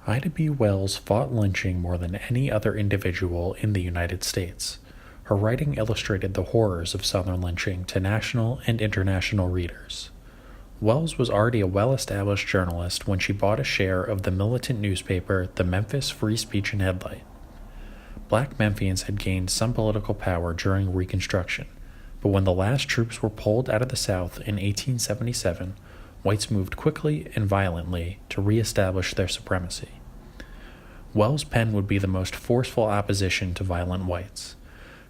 Ida B. Wells fought lynching more than any other individual in the United States. Her writing illustrated the horrors of Southern lynching to national and international readers. Wells was already a well-established journalist when she bought a share of the militant newspaper, the Memphis Free Speech and Headlight. Black Memphians had gained some political power during Reconstruction, but when the last troops were pulled out of the South in 1877, whites moved quickly and violently to re-establish their supremacy. Wells' pen would be the most forceful opposition to violent whites.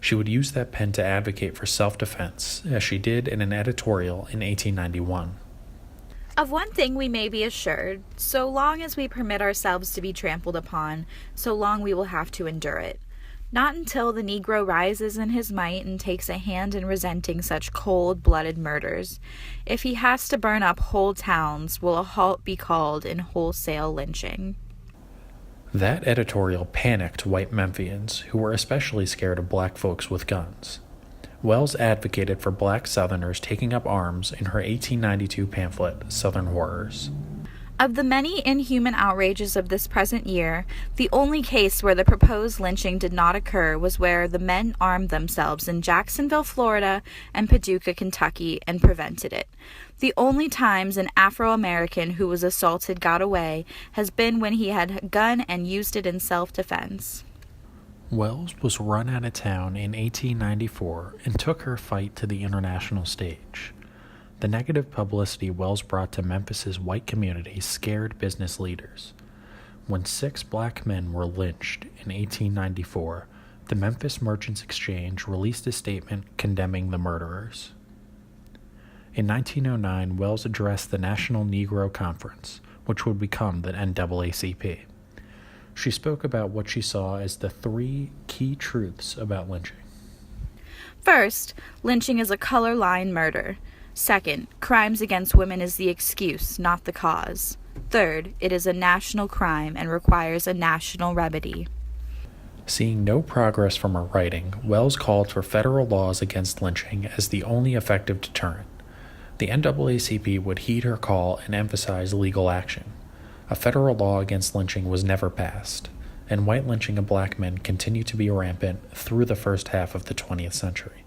She would use that pen to advocate for self-defense, as she did in an editorial in 1891. Of one thing we may be assured, so long as we permit ourselves to be trampled upon, so long we will have to endure it. Not until the Negro rises in his might and takes a hand in resenting such cold-blooded murders. If he has to burn up whole towns, will a halt be called in wholesale lynching. That editorial panicked white Memphians, who were especially scared of black folks with guns. Wells advocated for black Southerners taking up arms in her 1892 pamphlet, Southern Horrors. Of the many inhuman outrages of this present year, the only case where the proposed lynching did not occur was where the men armed themselves in Jacksonville, Florida, and Paducah, Kentucky, and prevented it. The only times an Afro-American who was assaulted got away has been when he had a gun and used it in self-defense. Wells was run out of town in 1894 and took her fight to the international stage. The negative publicity Wells brought to Memphis's white community scared business leaders. When 6 black men were lynched in 1894, the Memphis Merchants Exchange released a statement condemning the murderers. In 1909, Wells addressed the National Negro Conference, which would become the NAACP. She spoke about what she saw as the 3 key truths about lynching. First, lynching is a color line murder. Second, crimes against women is the excuse, not the cause. Third, it is a national crime and requires a national remedy. Seeing no progress from her writing, Wells called for federal laws against lynching as the only effective deterrent. The NAACP would heed her call and emphasize legal action. A federal law against lynching was never passed, and white lynching of black men continued to be rampant through the first half of the 20th century.